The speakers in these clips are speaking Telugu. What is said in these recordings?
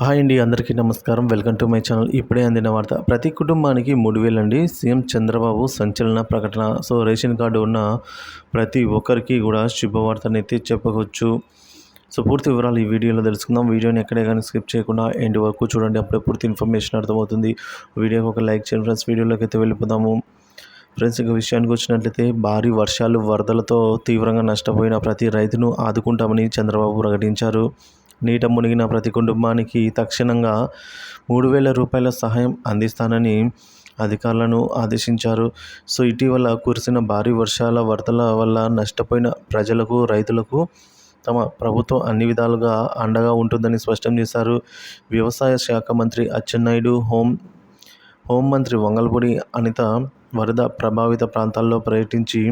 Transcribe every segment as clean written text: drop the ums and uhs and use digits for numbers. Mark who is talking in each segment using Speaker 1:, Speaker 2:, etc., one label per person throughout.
Speaker 1: హాయ్ అండి, అందరికీ నమస్కారం. Welcome to my channel. ఇప్పుడే అందిన వార్త. ప్రతి కుటుంబానికి 3,000 అండి. సీఎం చంద్రబాబు సంచలన ప్రకటన. రేషన్ కార్డు ఉన్న ప్రతి ఒక్కరికి కూడా శుభవార్తనైతే చెప్పవచ్చు. పూర్తి వివరాలు ఈ వీడియోలో తెలుసుకుందాం. వీడియోని ఎక్కడే కానీ స్కిప్ చేయకుండా ఎండ్ వరకు చూడండి. అప్పుడే పూర్తి ఇన్ఫర్మేషన్ అర్థమవుతుంది. వీడియోకి ఒక లైక్ చేయండి ఫ్రెండ్స్. వీడియోలోకి అయితే వెళ్ళిపోదాము. ఫ్రెండ్స్, ఇక విషయానికి వచ్చినట్లయితే భారీ వర్షాలు, వరదలతో తీవ్రంగా నష్టపోయిన ప్రతి రైతును ఆదుకుంటామని చంద్రబాబు ప్రకటించారు. నీట మునిగిన ప్రతి కుటుంబానికి తక్షణంగా 3,000 రూపాయల సహాయం అందిస్తానని అధికారులను ఆదేశించారు. ఇటీవల కురిసిన భారీ వర్షాల, వరదల వల్ల నష్టపోయిన ప్రజలకు, రైతులకు తమ ప్రభుత్వం అన్ని విధాలుగా అండగా ఉంటుందని స్పష్టం చేశారు. వ్యవసాయ శాఖ మంత్రి అచ్చెన్నాయుడు, హోంమంత్రి వంగల్పూడి అనిత వరద ప్రభావిత ప్రాంతాల్లో పర్యటించి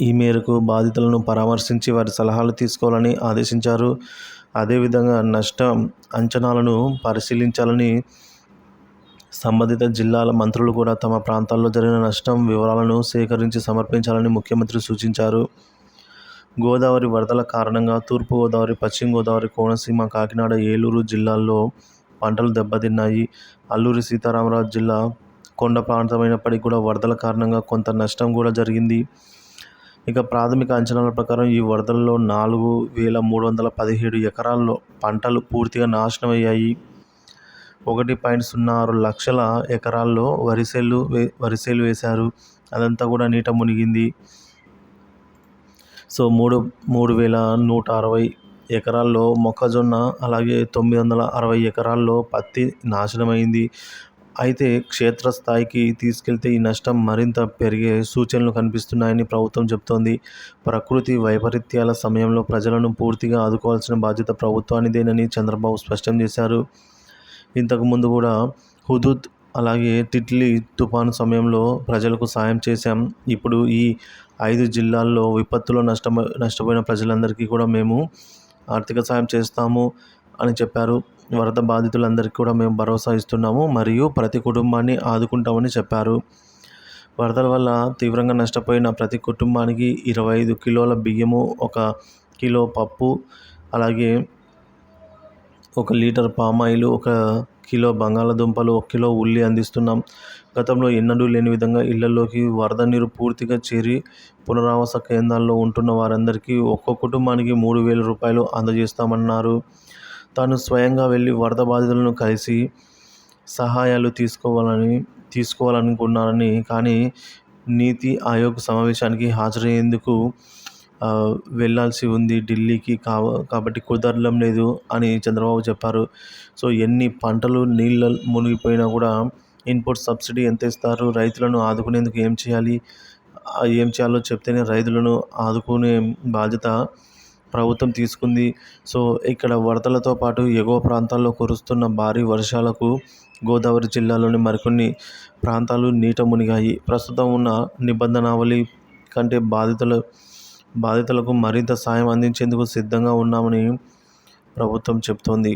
Speaker 1: ఈ మేరకు బాధితులను పరామర్శించి వారి సలహాలు తీసుకోవాలని ఆదేశించారు. అదేవిధంగా నష్టం అంచనాలను పరిశీలించాలని సంబంధిత జిల్లాల మంత్రులు కూడా తమ ప్రాంతాల్లో జరిగిన నష్టం వివరాలను సేకరించి సమర్పించాలని ముఖ్యమంత్రి సూచించారు. గోదావరి వరదల కారణంగా తూర్పుగోదావరి, పశ్చిమ గోదావరి, కోనసీమ, కాకినాడ, ఏలూరు జిల్లాల్లో పంటలు దెబ్బతిన్నాయి. అల్లూరి సీతారామరాజు జిల్లా కొండ ప్రాంతమైనప్పటికీ కూడా వరదల కారణంగా కొంత నష్టం కూడా జరిగింది. ఇక ప్రాథమిక అంచనాల ప్రకారం ఈ వరదల్లో 4,317 ఎకరాల్లో పంటలు పూర్తిగా నాశనమయ్యాయి. 1.06 లక్షల ఎకరాల్లో వరిసేలు వేశారు. అదంతా కూడా నీట మునిగింది. 3,160 ఎకరాల్లో మొక్కజొన్న, అలాగే 960 ఎకరాల్లో పత్తి నాశనమైంది. అయితే క్షేత్రస్థాయికి తీసుకెళ్తే ఈ నష్టం మరింత పెరిగే సూచనలు కనిపిస్తున్నాయని ప్రభుత్వం చెబుతోంది. ప్రకృతి వైపరీత్యాల సమయంలో ప్రజలను పూర్తిగా ఆదుకోవాల్సిన బాధ్యత ప్రభుత్వానిదేనని చంద్రబాబు స్పష్టం చేశారు. ఇంతకుముందు కూడా హుదూద్, అలాగే తిట్లీ తుఫాను సమయంలో ప్రజలకు సాయం చేశాం. ఇప్పుడు ఈ 5 జిల్లాల్లో విపత్తులో నష్టపోయిన ప్రజలందరికీ కూడా మేము ఆర్థిక సాయం చేస్తాము అని చెప్పారు. వరద బాధితులందరికీ కూడా మేము భరోసా ఇస్తున్నాము మరియు ప్రతి కుటుంబాన్ని ఆదుకుంటామని చెప్పారు. వరదల వల్ల తీవ్రంగా నష్టపోయిన ప్రతి కుటుంబానికి 25 కిలోల బియ్యము, 1 కిలో పప్పు, అలాగే 1 లీటర్ పామాయిల్, 1 కిలో బంగాళాదుంపలు, 1 కిలో ఉల్లి అందిస్తున్నాం. గతంలో ఎన్నడూ లేని విధంగా ఇళ్లలోకి వరద నీరు పూర్తిగా చేరి పునరావాస కేంద్రాల్లో ఉంటున్న వారందరికీ ఒక్కో కుటుంబానికి 3,000 రూపాయలు అందజేస్తామన్నారు. తాను స్వయంగా వెళ్ళి వరద బాధితులను కలిసి సహాయాలు తీసుకోవాలనుకున్నానని, కానీ నీతి ఆయోగ్ సమావేశానికి హాజరయ్యేందుకు వెళ్ళాల్సి ఉంది ఢిల్లీకి, కాబట్టి కుదరడం లేదు అని చంద్రబాబు చెప్పారు. ఎన్ని పంటలు నీళ్ళ మునిగిపోయినా కూడా ఇన్పుట్ సబ్సిడీ ఎంత ఇస్తారు, రైతులను ఆదుకునేందుకు ఏం చేయాలో చెప్తేనే రైతులను ఆదుకునే బాధ్యత ప్రభుత్వం తీసుకుంది. ఇక్కడ వరదలతో పాటు ఎగువ ప్రాంతాల్లో కురుస్తున్న భారీ వర్షాలకు గోదావరి జిల్లాలోని మరికొన్ని ప్రాంతాలు నీట మునిగాయి. ప్రస్తుతం ఉన్న నిబంధనావళి కంటే బాధితులకు మరింత సాయం అందించేందుకు సిద్ధంగా ఉన్నామని ప్రభుత్వం చెబుతోంది.